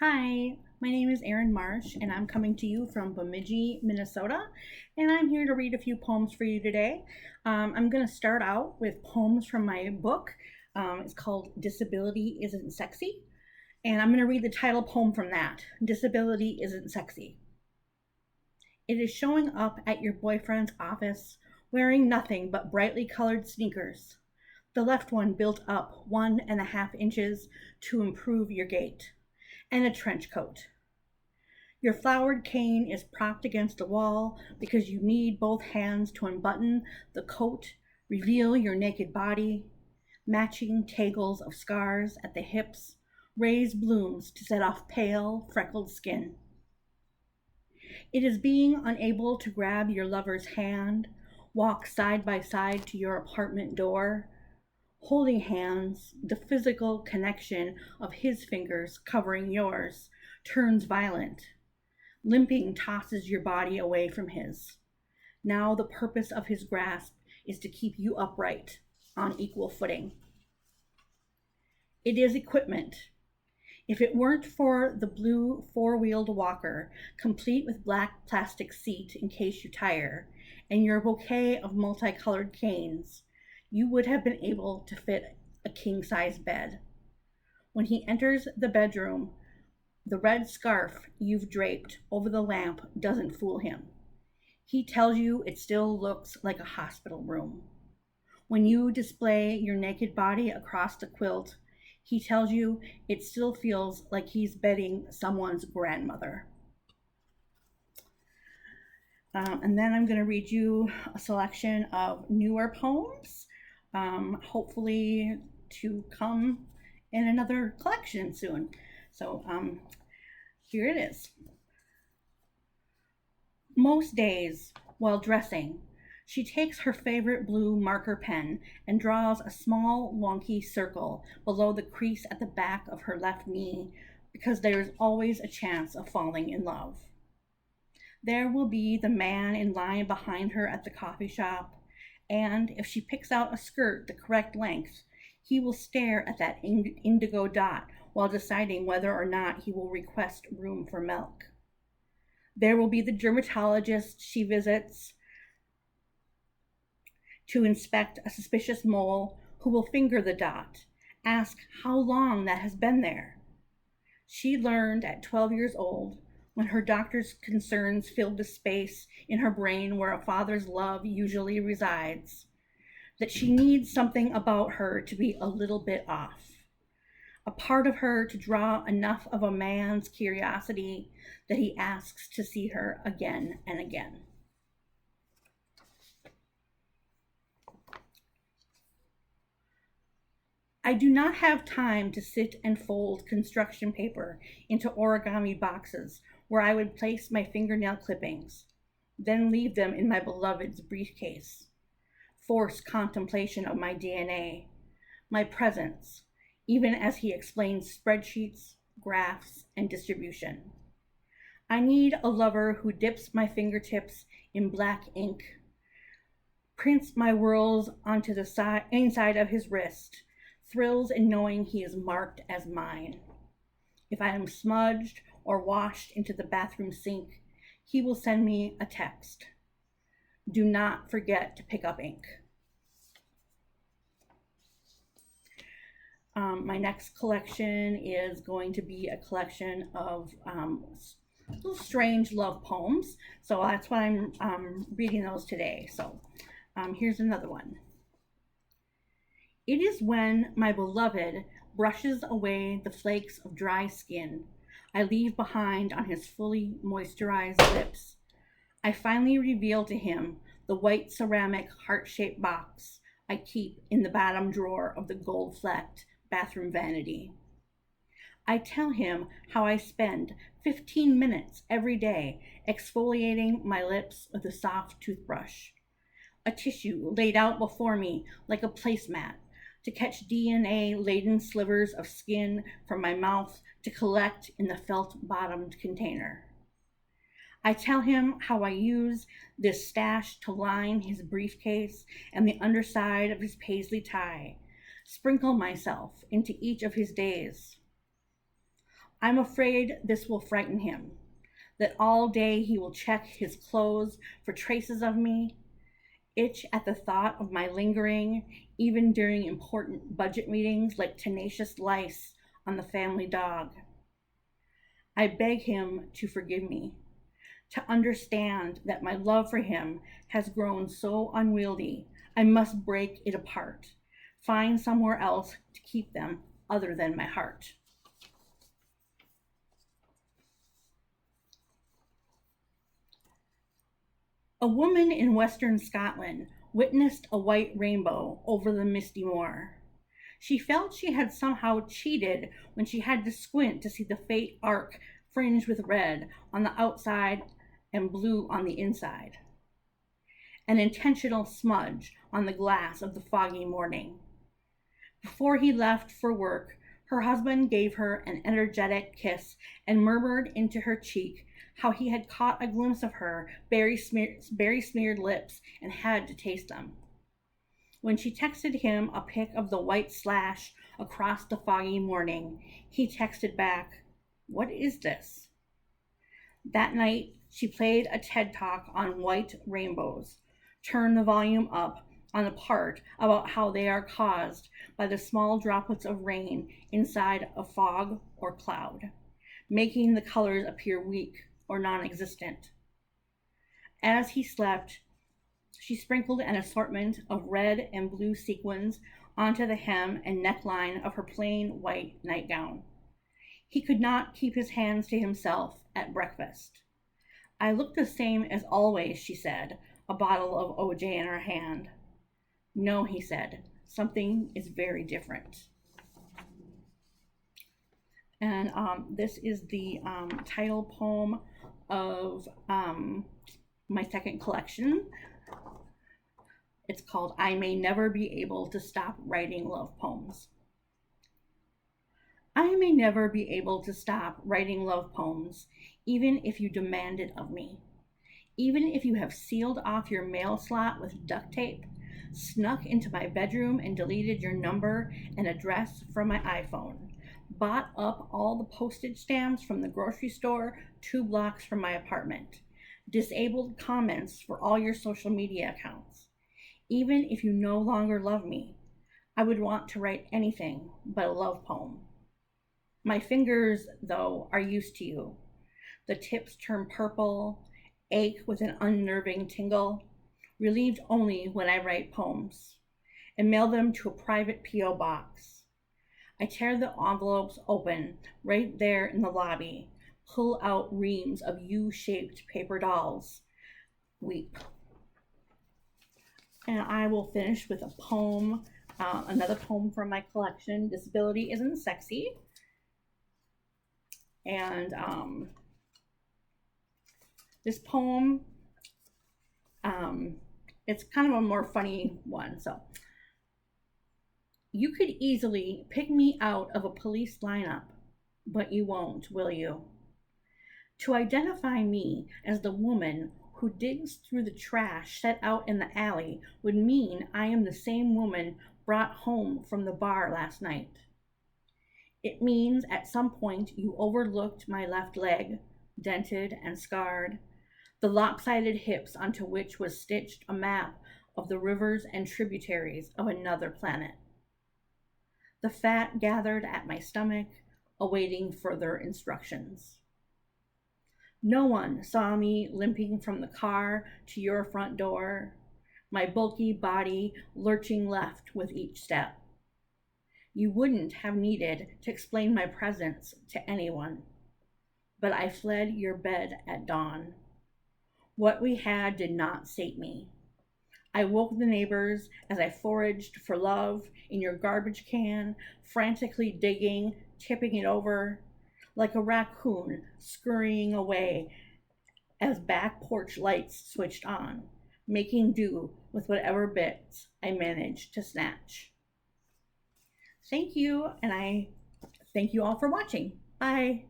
Hi, my name is Erin Marsh, and I'm coming to you from Bemidji, Minnesota, and I'm here to read a few poems for you today. I'm going to start out with poems from my book. It's called Disability Isn't Sexy, and I'm going to read the title poem from that Disability Isn't Sexy. It is showing up at your boyfriend's office wearing nothing but brightly colored sneakers. The left one built up 1.5 inches to improve your gait, and a trench coat. Your flowered cane is propped against the wall because you need both hands to unbutton the coat, reveal your naked body, matching tagles of scars at the hips, raise blooms to set off pale, freckled skin. It is being unable to grab your lover's hand, walk side by side to your apartment door, holding hands, the physical connection of his fingers covering yours turns violent. Limping tosses your body away from his. Now the purpose of his grasp is to keep you upright, on equal footing. It is equipment. If it weren't for the blue four-wheeled walker, complete with black plastic seat in case you tire, and your bouquet of multicolored canes, you would have been able to fit a king-size bed. When he enters the bedroom, the red scarf you've draped over the lamp doesn't fool him. He tells you it still looks like a hospital room. When you display your naked body across the quilt, he tells you it still feels like he's bedding someone's grandmother. And then I'm going to read you a selection of newer poems, hopefully to come in another collection soon. So here it is. Most days, while dressing, she takes her favorite blue marker pen and draws a small, wonky circle below the crease at the back of her left knee because there is always a chance of falling in love. There will be the man in line behind her at the coffee shop, and if she picks out a skirt the correct length, he will stare at that indigo dot while deciding whether or not he will request room for milk. There will be the dermatologist she visits to inspect a suspicious mole who will finger the dot, ask how long that has been there. She learned at 12 years old, when her doctor's concerns filled the space in her brain where a father's love usually resides, that she needs something about her to be a little bit off. A part of her to draw enough of a man's curiosity that he asks to see her again and again. I do not have time to sit and fold construction paper into origami boxes where I would place my fingernail clippings, then leave them in my beloved's briefcase. Force contemplation of my DNA, my presence, even as he explains spreadsheets, graphs, and distribution. I need a lover who dips my fingertips in black ink, prints my whirls onto the inside of his wrist, thrills in knowing he is marked as mine. If I am smudged or washed into the bathroom sink, he will send me a text. Do not forget to pick up ink. My next collection is going to be a collection of little strange love poems. So that's why I'm reading those today. So here's another one. It is when my beloved brushes away the flakes of dry skin I leave behind on his fully moisturized lips. I finally reveal to him the white ceramic heart-shaped box I keep in the bottom drawer of the gold-flecked bathroom vanity. I tell him how I spend 15 minutes every day exfoliating my lips with a soft toothbrush, a tissue laid out before me like a placemat to catch DNA-laden slivers of skin from my mouth to collect in the felt-bottomed container. I tell him how I use this stash to line his briefcase and the underside of his paisley tie, sprinkle myself into each of his days. I'm afraid this will frighten him, that all day he will check his clothes for traces of me, itch at the thought of my lingering, even during important budget meetings like tenacious lice on the family dog. I beg him to forgive me, to understand that my love for him has grown so unwieldy, I must break it apart, find somewhere else to keep them other than my heart. A woman in western Scotland witnessed a white rainbow over the misty moor. She felt she had somehow cheated when she had to squint to see the faint arc fringed with red on the outside and blue on the inside, an intentional smudge on the glass of the foggy morning. Before he left for work, her husband gave her an energetic kiss and murmured into her cheek how he had caught a glimpse of her berry-smeared lips and had to taste them. When she texted him a pic of the white slash across the foggy morning, he texted back, "What is this?" That night, she played a TED Talk on white rainbows, turned the volume up on the part about how they are caused by the small droplets of rain inside a fog or cloud, making the colors appear weak or non-existent. As he slept, she sprinkled an assortment of red and blue sequins onto the hem and neckline of her plain white nightgown. He could not keep his hands to himself at breakfast. "I look the same as always," she said, a bottle of OJ in her hand. "No," he said, "something is very different." And this is the title poem of my second collection. It's called "I May Never Be Able to Stop Writing Love Poems." I may never be able to stop writing love poems, even if you demand it of me. Even if you have sealed off your mail slot with duct tape, snuck into my bedroom and deleted your number and address from my iPhone, bought up all the postage stamps from the grocery store 2 blocks from my apartment, disabled comments for all your social media accounts. Even if you no longer love me, I would want to write anything but a love poem. My fingers, though, are used to you. The tips turn purple, ache with an unnerving tingle, relieved only when I write poems, and mail them to a private P.O. box. I tear the envelopes open right there in the lobby, pull out reams of U-shaped paper dolls, weep. And I will finish with a poem, another poem from my collection, "Disability Isn't Sexy." And this poem, it's kind of a more funny one. So, "You could easily pick me out of a police lineup, but you won't, will you? To identify me as the woman who digs through the trash set out in the alley would mean I am the same woman brought home from the bar last night. It means at some point you overlooked my left leg, dented and scarred, the lopsided hips onto which was stitched a map of the rivers and tributaries of another planet. The fat gathered at my stomach, awaiting further instructions. No one saw me limping from the car to your front door, my bulky body lurching left with each step. You wouldn't have needed to explain my presence to anyone, but I fled your bed at dawn. What we had did not sate me. I woke the neighbors as I foraged for love in your garbage can, frantically digging, tipping it over, like a raccoon scurrying away as back porch lights switched on, making do with whatever bits I managed to snatch." Thank you, and I thank you all for watching. Bye.